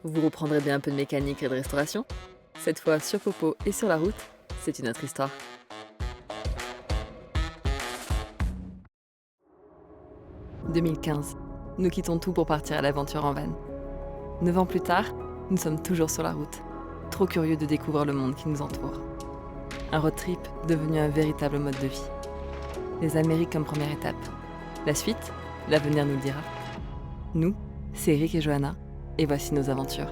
Vous reprendrez bien un peu de mécanique et de restauration. Cette fois sur Popo et sur la route, c'est une autre histoire. « 2015, nous quittons tout pour partir à l'aventure en van. 9 ans plus tard, nous sommes toujours sur la route, trop curieux de découvrir le monde qui nous entoure. Un road trip devenu un véritable mode de vie. Les Amériques comme première étape. La suite, l'avenir nous le dira. Nous, c'est Eric et Johanna, et voici nos aventures.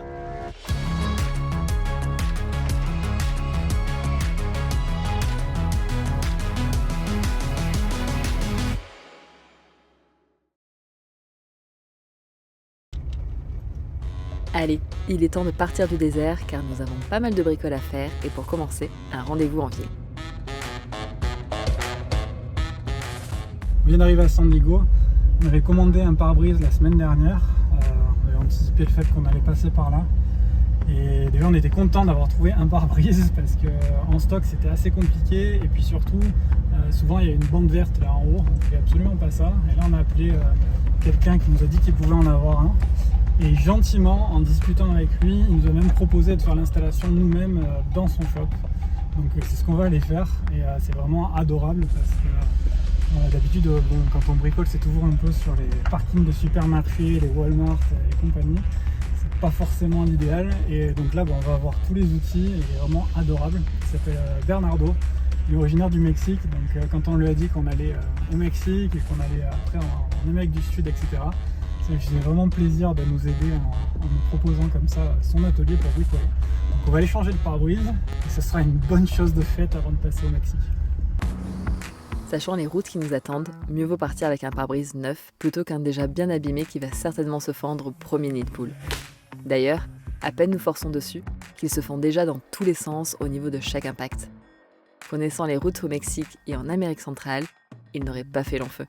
Allez, il est temps de partir du désert car nous avons pas mal de bricoles à faire et pour commencer, un rendez-vous en ville. On vient d'arriver à San Diego. On avait commandé un pare-brise la semaine dernière. On avait anticipé le fait qu'on allait passer par là. Et déjà on était content d'avoir trouvé un pare-brise parce qu'en stock c'était assez compliqué. Et puis surtout, souvent il y a une bande verte là en haut. On ne voulait absolument pas ça. Et là on a appelé quelqu'un qui nous a dit qu'il pouvait en avoir un. Et gentiment, en discutant avec lui, il nous a même proposé de faire l'installation nous-mêmes dans son shop. Donc c'est ce qu'on va aller faire. Et c'est vraiment adorable parce que d'habitude, quand on bricole, c'est toujours un peu sur les parkings de supermarchés, les Walmart et compagnie. C'est pas forcément l'idéal. Et donc là, on va avoir tous les outils. Et il est vraiment adorable. Il s'appelle Bernardo. Il est originaire du Mexique. Donc quand on lui a dit qu'on allait au Mexique et qu'on allait après en Amérique du Sud, etc., ça lui faisait vraiment plaisir de nous aider en nous proposant comme ça son atelier pour bricoler. Donc on va aller changer de pare-brise et ce sera une bonne chose de faite avant de passer au Mexique. Sachant les routes qui nous attendent, mieux vaut partir avec un pare-brise neuf plutôt qu'un déjà bien abîmé qui va certainement se fendre au premier nid de poule. D'ailleurs, à peine nous forçons dessus, qu'ils se font déjà dans tous les sens au niveau de chaque impact. Connaissant les routes au Mexique et en Amérique centrale, ils n'auraient pas fait long feu.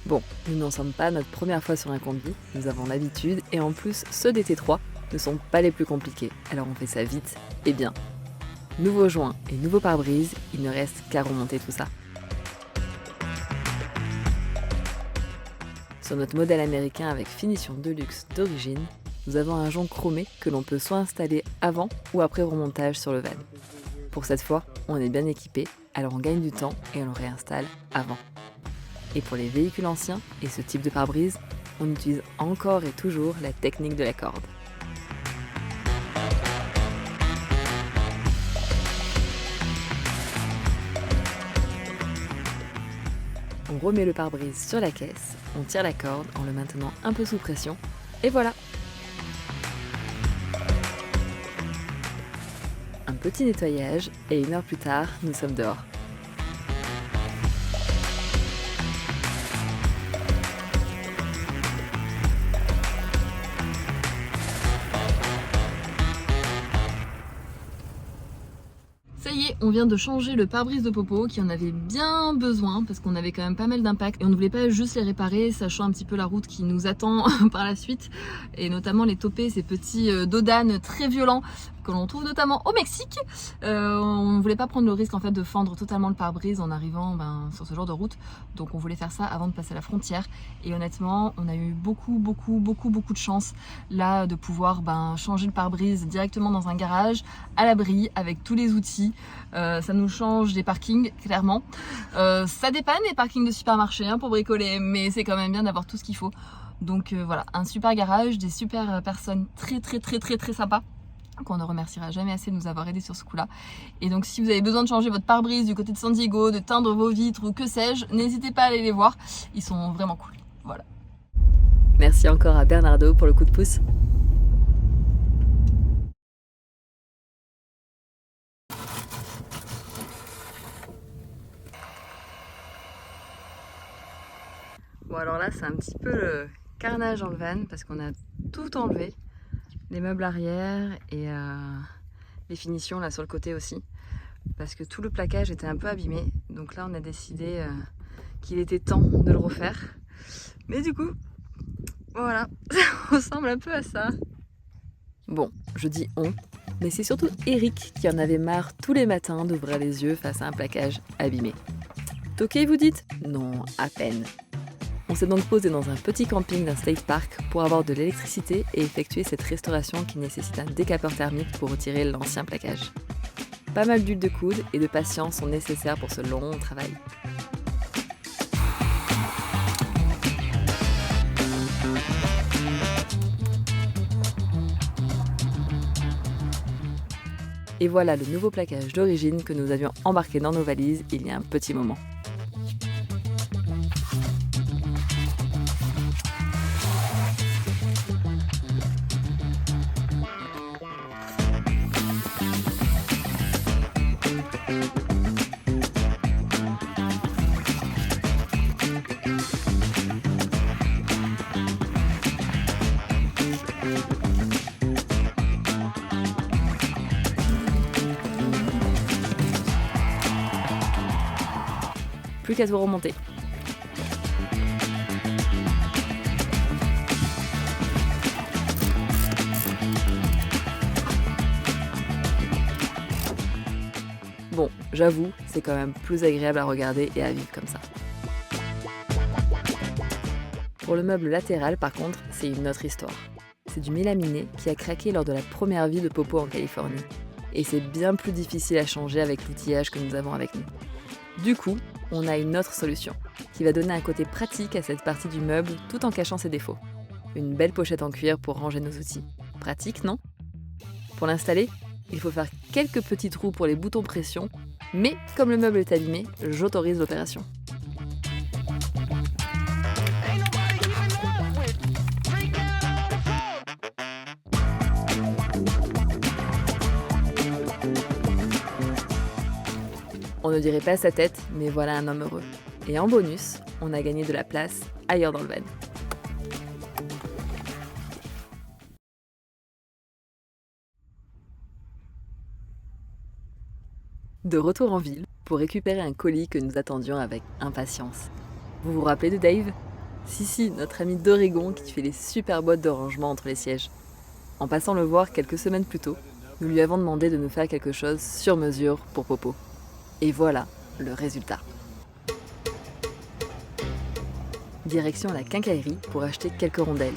Bon, nous n'en sommes pas notre première fois sur un combi, nous avons l'habitude et en plus ceux des T3 ne sont pas les plus compliqués, alors on fait ça vite et bien. Nouveau joint et nouveau pare-brise, il ne reste qu'à remonter tout ça. Sur notre modèle américain avec finition de luxe d'origine, nous avons un jonc chromé que l'on peut soit installer avant ou après remontage sur le van. Pour cette fois, on est bien équipé, alors on gagne du temps et on le réinstalle avant. Et pour les véhicules anciens et ce type de pare-brise, on utilise encore et toujours la technique de la corde. On remet le pare-brise sur la caisse, on tire la corde en le maintenant un peu sous pression, et voilà! Un petit nettoyage et 1 heure plus tard, nous sommes dehors. Ça y est, on vient de changer le pare-brise de Popo qui en avait bien besoin parce qu'on avait quand même pas mal d'impact et on ne voulait pas juste les réparer, sachant un petit peu la route qui nous attend par la suite et notamment les toper, ces petits dodanes très violents que l'on trouve notamment au Mexique. On ne voulait pas prendre le risque en fait de fendre totalement le pare-brise en arrivant sur ce genre de route, donc on voulait faire ça avant de passer la frontière et honnêtement on a eu beaucoup de chance là de pouvoir changer le pare-brise directement dans un garage à l'abri avec tous les outils. Ça nous change des parkings clairement, ça dépanne les parkings de supermarché pour bricoler, mais c'est quand même bien d'avoir tout ce qu'il faut. Donc voilà, un super garage, des super personnes très sympas qu'on ne remerciera jamais assez de nous avoir aidés sur ce coup-là. Et donc si vous avez besoin de changer votre pare-brise du côté de San Diego, de teindre vos vitres ou que sais-je, n'hésitez pas à aller les voir, ils sont vraiment cool. Voilà. Merci encore à Bernardo pour le coup de pouce. Bon alors là c'est un petit peu le carnage dans le van parce qu'on a tout enlevé. Les meubles arrière et les finitions là sur le côté aussi. Parce que tout le plaquage était un peu abîmé. Donc là on a décidé qu'il était temps de le refaire. Mais du coup, voilà, ça ressemble un peu à ça. Bon, je dis on, Mais c'est surtout Eric qui en avait marre tous les matins d'ouvrir les yeux face à un plaquage abîmé. Toqué, vous dites ? Non, à peine. On s'est donc posé dans un petit camping d'un state park pour avoir de l'électricité et effectuer cette restauration qui nécessite un décapeur thermique pour retirer l'ancien plaquage. Pas mal d'huile de coude et de patience sont nécessaires pour ce long travail. Et voilà le nouveau plaquage d'origine que nous avions embarqué dans nos valises il y a un petit moment. Plus qu'à tout remonter. Bon, j'avoue, c'est quand même plus agréable à regarder et à vivre comme ça. Pour le meuble latéral, par contre, c'est une autre histoire. C'est du mélaminé qui a craqué lors de la première vie de Popo en Californie. Et c'est bien plus difficile à changer avec l'outillage que nous avons avec nous. Du coup, on a une autre solution, qui va donner un côté pratique à cette partie du meuble tout en cachant ses défauts. Une belle pochette en cuir pour ranger nos outils. Pratique, non ? Pour l'installer, il faut faire quelques petits trous pour les boutons pression, mais comme le meuble est abîmé, j'autorise l'opération. On ne dirait pas sa tête, mais voilà un homme heureux. Et en bonus, on a gagné de la place ailleurs dans le van. De retour en ville pour récupérer un colis que nous attendions avec impatience. Vous vous rappelez de Dave ? Si, notre ami d'Oregon qui fait les super boîtes de rangement entre les sièges. En passant le voir quelques semaines plus tôt, nous lui avons demandé de nous faire quelque chose sur mesure pour Popo. Et voilà le résultat. Direction la quincaillerie pour acheter quelques rondelles.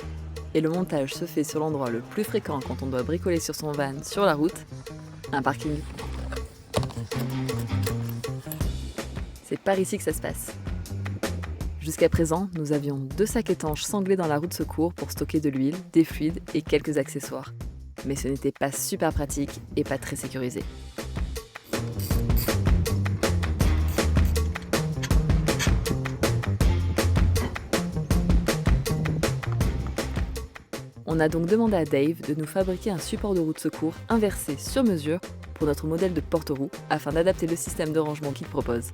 Et le montage se fait sur l'endroit le plus fréquent quand on doit bricoler sur son van sur la route, un parking. C'est par ici que ça se passe. Jusqu'à présent, nous avions 2 sacs étanches sanglés dans la roue de secours pour stocker de l'huile, des fluides et quelques accessoires. Mais ce n'était pas super pratique et pas très sécurisé. On a donc demandé à Dave de nous fabriquer un support de roue de secours inversé sur mesure pour notre modèle de porte-roue afin d'adapter le système de rangement qu'il propose.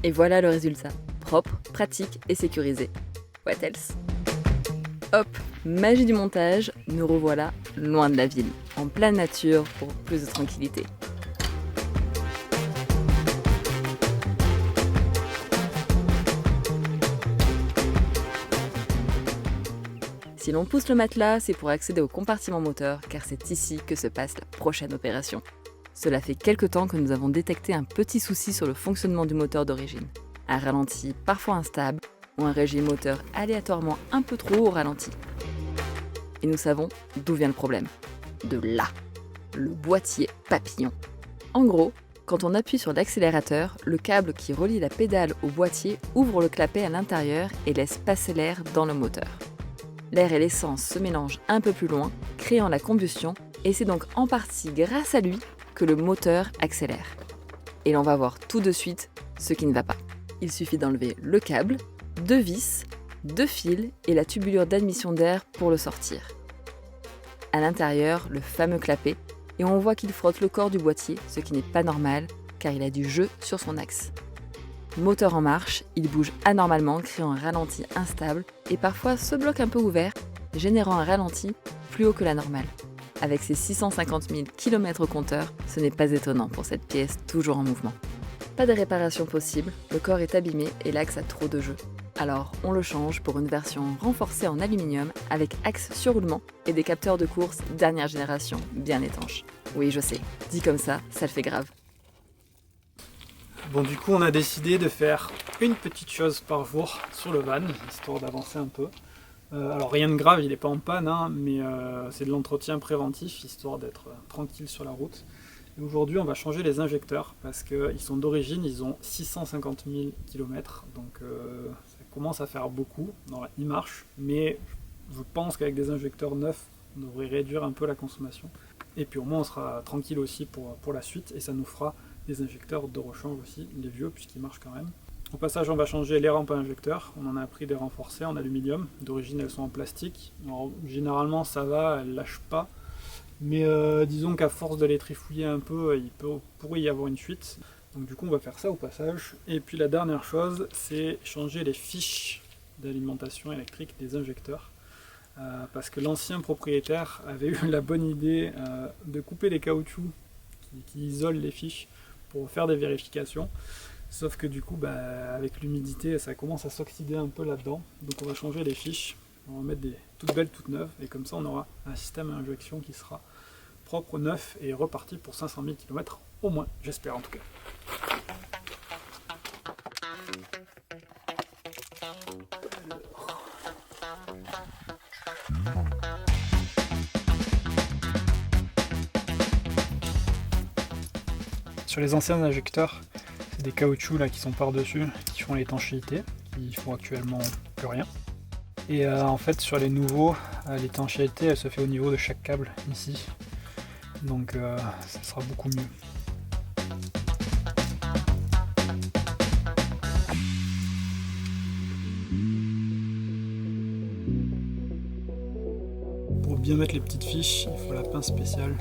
Et voilà le résultat, propre, pratique et sécurisé. What else ? Hop, magie du montage, nous revoilà loin de la ville, en pleine nature pour plus de tranquillité. Si l'on pousse le matelas, c'est pour accéder au compartiment moteur, car c'est ici que se passe la prochaine opération. Cela fait quelque temps que nous avons détecté un petit souci sur le fonctionnement du moteur d'origine. Un ralenti parfois instable ou un régime moteur aléatoirement un peu trop au ralenti. Et nous savons d'où vient le problème. De là, le boîtier papillon. En gros, quand on appuie sur l'accélérateur, le câble qui relie la pédale au boîtier ouvre le clapet à l'intérieur et laisse passer l'air dans le moteur. L'air et l'essence se mélangent un peu plus loin, créant la combustion, et c'est donc en partie grâce à lui que le moteur accélère. Et l'on va voir tout de suite ce qui ne va pas. Il suffit d'enlever le câble, 2 vis, 2 fils et la tubulure d'admission d'air pour le sortir. À l'intérieur, le fameux clapet, et on voit qu'il frotte le corps du boîtier, ce qui n'est pas normal car il a du jeu sur son axe. Moteur en marche, il bouge anormalement, créant un ralenti instable et parfois ce bloc un peu ouvert, générant un ralenti plus haut que la normale. Avec ses 650 000 km au compteur, ce n'est pas étonnant pour cette pièce toujours en mouvement. Pas de réparation possible, le corps est abîmé et l'axe a trop de jeu. Alors on le change pour une version renforcée en aluminium avec axe sur roulement et des capteurs de course dernière génération bien étanches. Oui je sais, dit comme ça le fait grave. Bon, du coup, on a décidé de faire une petite chose par jour sur le van, histoire d'avancer un peu. Alors rien de grave, il n'est pas en panne, hein, mais c'est de l'entretien préventif, histoire d'être tranquille sur la route. Et aujourd'hui, on va changer les injecteurs, parce qu'ils sont d'origine, ils ont 650 000 km, donc ça commence à faire beaucoup. Alors, ils marchent, mais je pense qu'avec des injecteurs neufs, on devrait réduire un peu la consommation. Et puis au moins, on sera tranquille aussi pour la suite, et ça nous fera des injecteurs de rechange aussi, les vieux, puisqu'ils marchent quand même. Au passage, on va changer les rampes à injecteurs. On en a pris des renforcés en aluminium. D'origine, elles sont en plastique. Alors, généralement, ça va, elles ne lâchent pas. Mais disons qu'à force de les trifouiller un peu, pourrait y avoir une fuite. Donc du coup, on va faire ça au passage. Et puis la dernière chose, c'est changer les fiches d'alimentation électrique des injecteurs. Parce que l'ancien propriétaire avait eu la bonne idée de couper les caoutchoucs qui isolent les fiches pour faire des vérifications. Sauf que du coup, avec l'humidité, ça commence à s'oxyder un peu là-dedans. Donc on va changer les fiches, on va mettre des toutes belles, toutes neuves, et comme ça on aura un système à injection qui sera propre, neuf et reparti pour 500 000 km au moins, j'espère en tout cas. Sur les anciens injecteurs, c'est des caoutchoucs là qui sont par-dessus, qui font l'étanchéité, qui font actuellement plus rien. Et en fait sur les nouveaux, l'étanchéité elle se fait au niveau de chaque câble ici. Donc ça sera beaucoup mieux. Pour bien mettre les petites fiches, il faut la pince spéciale.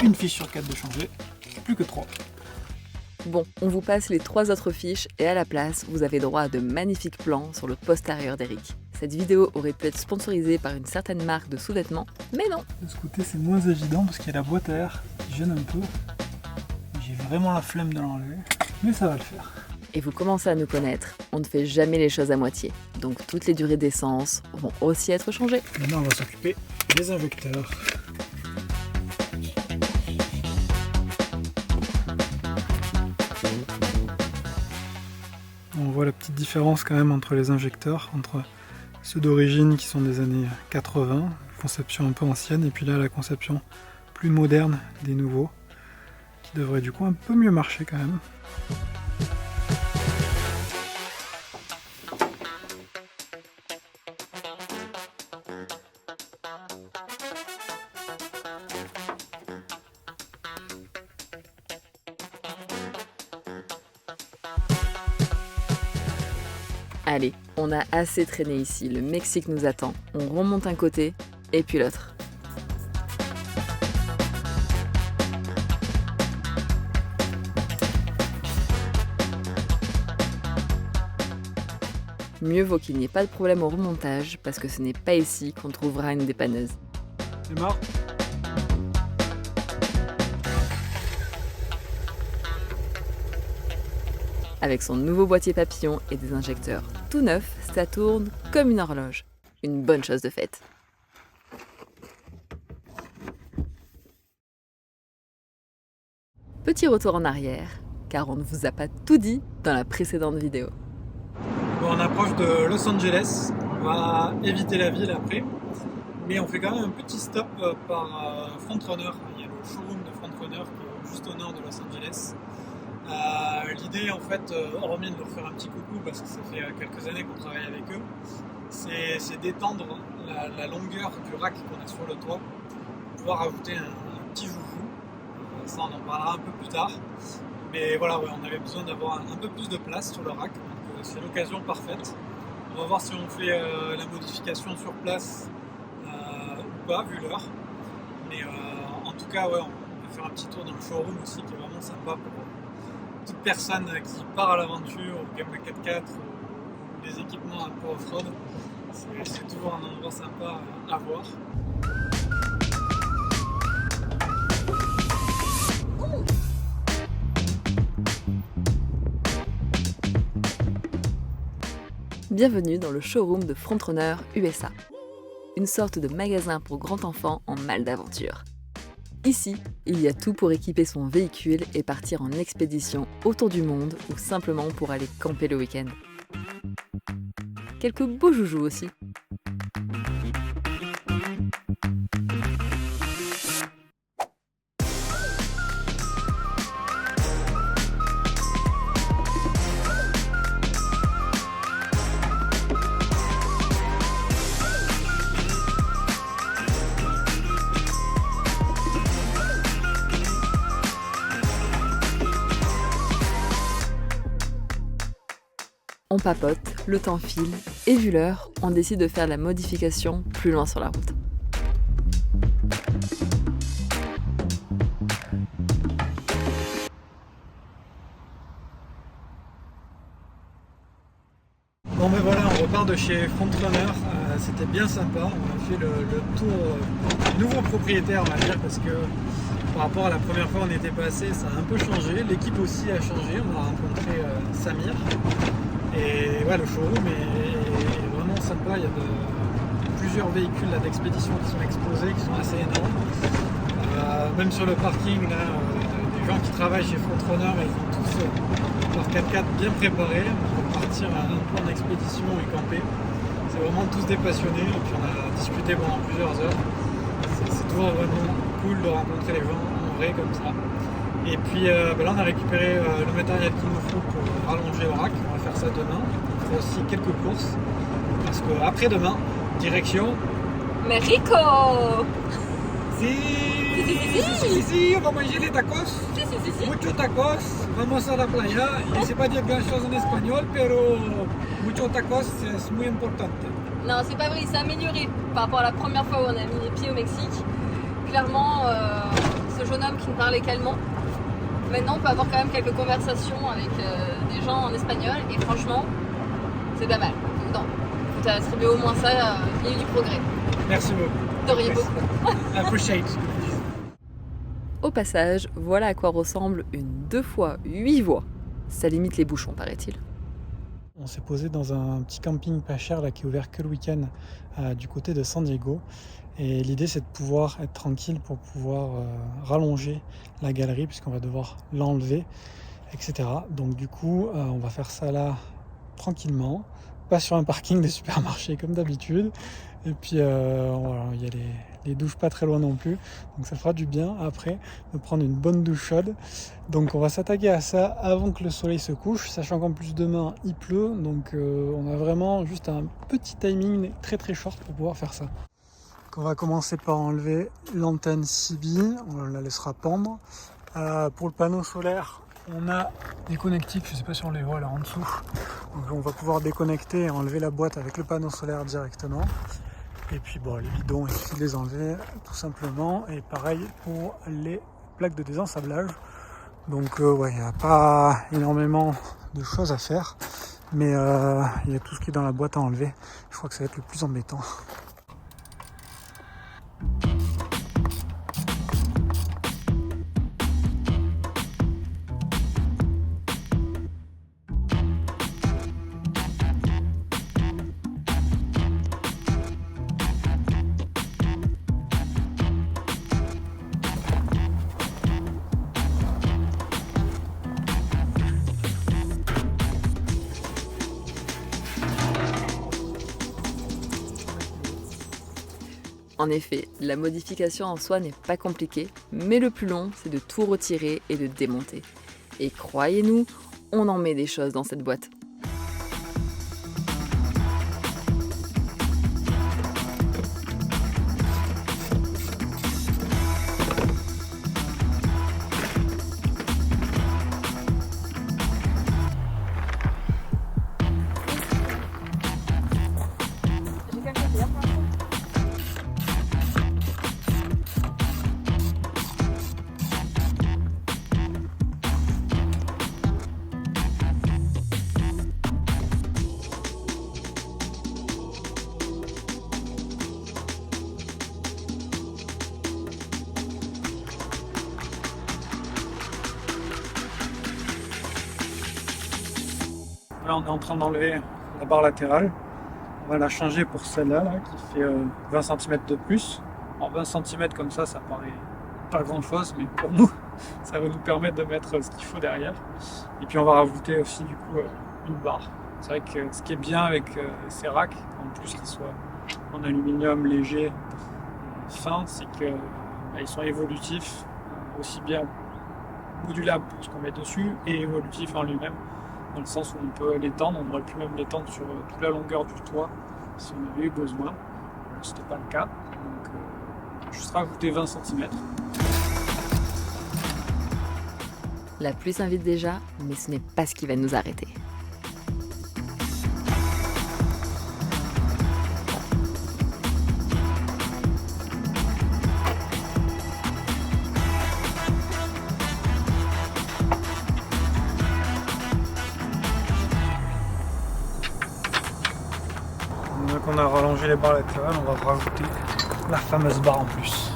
Une fiche sur 4 de changer, plus que 3. Bon, on vous passe les 3 autres fiches et à la place, vous avez droit à de magnifiques plans sur le postérieur d'Eric. Cette vidéo aurait pu être sponsorisée par une certaine marque de sous-vêtements, mais non. De ce côté, c'est moins évident parce qu'il y a la boîte à air qui gêne un peu. J'ai vraiment la flemme de l'enlever, mais ça va le faire. Et vous commencez à nous connaître, on ne fait jamais les choses à moitié. Donc toutes les durées d'essence vont aussi être changées. Maintenant, on va s'occuper des injecteurs. On voit la petite différence quand même entre les injecteurs, entre ceux d'origine qui sont des années 80, conception un peu ancienne, et puis là la conception plus moderne des nouveaux, qui devrait du coup un peu mieux marcher quand même. Allez, on a assez traîné ici, le Mexique nous attend. On remonte un côté, et puis l'autre. Mieux vaut qu'il n'y ait pas de problème au remontage, parce que ce n'est pas ici qu'on trouvera une dépanneuse. C'est mort. Avec son nouveau boîtier papillon et des injecteurs tout neufs, ça tourne comme une horloge. Une bonne chose de faite. Petit retour en arrière, car on ne vous a pas tout dit dans la précédente vidéo. Bon, on approche de Los Angeles, on va éviter la ville après, mais on fait quand même un petit stop par Frontrunner. Il y a le showroom de Frontrunner qui est juste au nord de Los Angeles. L'idée en fait, hormis de leur faire un petit coucou parce que ça fait quelques années qu'on travaille avec eux, c'est d'étendre la longueur du rack qu'on a sur le toit, pouvoir ajouter un petit joujou. Ça on en parlera un peu plus tard. Mais voilà, ouais, on avait besoin d'avoir un peu plus de place sur le rack, donc c'est l'occasion parfaite. On va voir si on fait la modification sur place ou pas, vu l'heure. Mais en tout cas, ouais, on va faire un petit tour dans le showroom aussi, qui est vraiment sympa pour toute personne qui part à l'aventure, au Game 4x4 ou des équipements un peu off-road. C'est toujours un endroit sympa à voir. Bienvenue dans le showroom de Frontrunner USA, une sorte de magasin pour grands enfants en mal d'aventure. Ici, il y a tout pour équiper son véhicule et partir en expédition autour du monde ou simplement pour aller camper le week-end. Quelques beaux joujoux aussi. On papote, le temps file, et vu l'heure, on décide de faire la modification plus loin sur la route. Bon ben voilà, on repart de chez Frontrunner, c'était bien sympa, on a fait le tour du nouveau propriétaire on va dire, parce que par rapport à la première fois où on était passé, ça a un peu changé, l'équipe aussi a changé, on a rencontré Samir. Et ouais, le showroom est vraiment sympa, il y a plusieurs véhicules d'expédition qui sont exposés, qui sont assez énormes. Même sur le parking, là, des gens qui travaillent chez Frontrunner, ils ont tous leur 4x4 bien préparé pour partir un peu en expédition et camper. C'est vraiment tous des passionnés, et puis on a discuté pendant plusieurs heures. C'est toujours vraiment cool de rencontrer les gens en vrai comme ça. Et puis là on a récupéré le matériel qu'il nous faut pour rallonger le rack, on va faire ça demain. On fera aussi quelques courses, parce qu'après-demain, direction... Mexico! Si, on va manger les tacos. Si. Mucho tacos, vamos a la playa. Je ne sais pas dire grand-chose en espagnol, pero mucho tacos es muy importante. Non, c'est pas vrai, il s'est amélioré par rapport à la première fois où on a mis les pieds au Mexique. Clairement, ce jeune homme qui nous parlait calmement, maintenant on peut avoir quand même quelques conversations avec des gens en espagnol et franchement, c'est pas mal. Donc non, faut attribuer au moins ça, il y a eu du progrès. Merci beaucoup. De rien beaucoup. Appreciate. Au passage, voilà à quoi ressemble une 2x8 voies. Ça limite les bouchons, paraît-il. On s'est posé dans un petit camping pas cher là, qui est ouvert que le week-end du côté de San Diego. Et l'idée c'est de pouvoir être tranquille pour pouvoir rallonger la galerie puisqu'on va devoir l'enlever, etc. Donc du coup on va faire ça là tranquillement, pas sur un parking de supermarché comme d'habitude. Et puis voilà, il y a les douches pas très loin non plus, donc ça fera du bien après de prendre une bonne douche chaude. Donc on va s'attaquer à ça avant que le soleil se couche, sachant qu'en plus demain il pleut, donc on a vraiment juste un petit timing très très short pour pouvoir faire ça. Donc on va commencer par enlever l'antenne CB, on la laissera pendre. Pour le panneau solaire, on a des connectiques, je ne sais pas si on les voit là en dessous, donc on va pouvoir déconnecter et enlever la boîte avec le panneau solaire directement. Et puis bon, les bidons, il suffit de les enlever tout simplement. Et pareil pour les plaques de désensablage. Donc ouais, il n'y a pas énormément de choses à faire. Mais il y a tout ce qui est dans la boîte à enlever. Je crois que ça va être le plus embêtant. En effet, la modification en soi n'est pas compliquée, mais le plus long, c'est de tout retirer et de démonter. Et croyez-nous, on en met des choses dans cette boîte. Là, on est en train d'enlever la barre latérale. On va la changer pour celle-là là, qui fait 20 cm de plus. En 20 cm comme ça paraît pas grand-chose, mais pour nous, ça va nous permettre de mettre ce qu'il faut derrière. Et puis on va rajouter aussi du coup une barre. C'est vrai que ce qui est bien avec ces racks, en plus qu'ils soient en aluminium léger, fin, c'est qu'ils sont évolutifs, aussi bien modulables pour ce qu'on met dessus et évolutifs en lui-même. Dans le sens où on peut l'étendre, on aurait pu même l'étendre sur toute la longueur du toit si on avait eu besoin. Ce n'était pas le cas, donc juste rajouter 20 cm. La pluie s'invite déjà, mais ce n'est pas ce qui va nous arrêter. Donc on a rallongé les barres latérales, on va rajouter la fameuse barre en plus.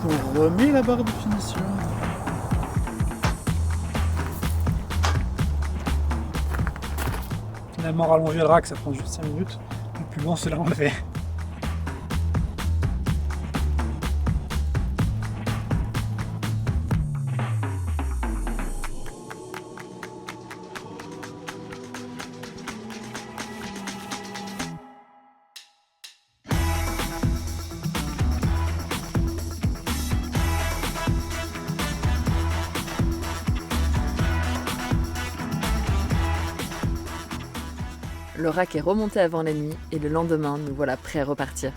On remet la barre de finition. Finalement rallonger le rack ça prend juste 5 minutes, le plus long c'est l'enlever. Le rack est remonté avant la nuit et le lendemain, nous voilà prêts à repartir.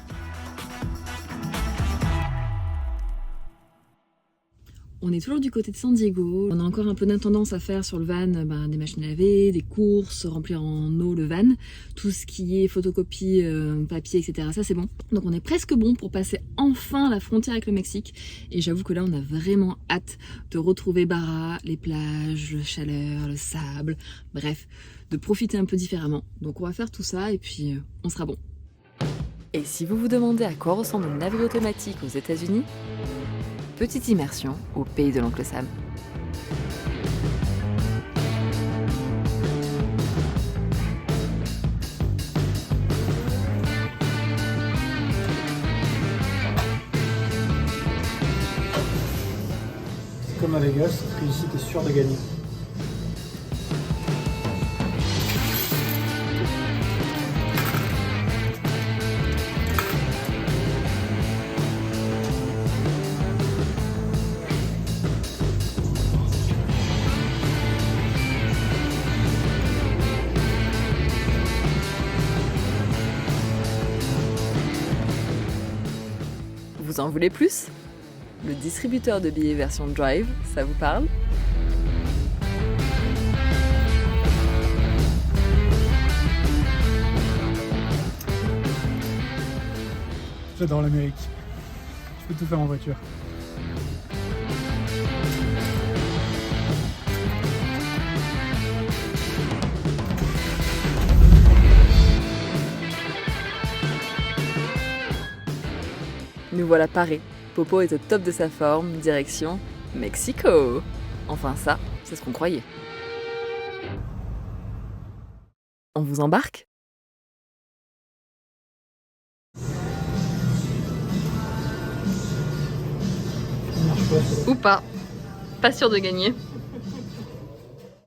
On est toujours du côté de San Diego. On a encore un peu d'intendance à faire sur le van, des machines à laver, des courses, remplir en eau le van. Tout ce qui est photocopie, papier, etc. Ça c'est bon. Donc on est presque bon pour passer enfin la frontière avec le Mexique. Et j'avoue que là on a vraiment hâte de retrouver Barra, les plages, la chaleur, le sable, bref, de profiter un peu différemment. Donc on va faire tout ça et puis on sera bon. Et si vous vous demandez à quoi ressemble une laverie automatique aux États-Unis, petite immersion au pays de l'oncle Sam. C'est comme à Vegas, parce que ici tu es sûr de gagner. Vous en voulez plus? Le distributeur de billets version Drive, ça vous parle? J'adore l'Amérique. Je peux tout faire en voiture. Nous voilà parés. Popo est au top de sa forme, direction Mexico. Enfin ça, c'est ce qu'on croyait. On vous embarque? Ou pas. Pas sûr de gagner.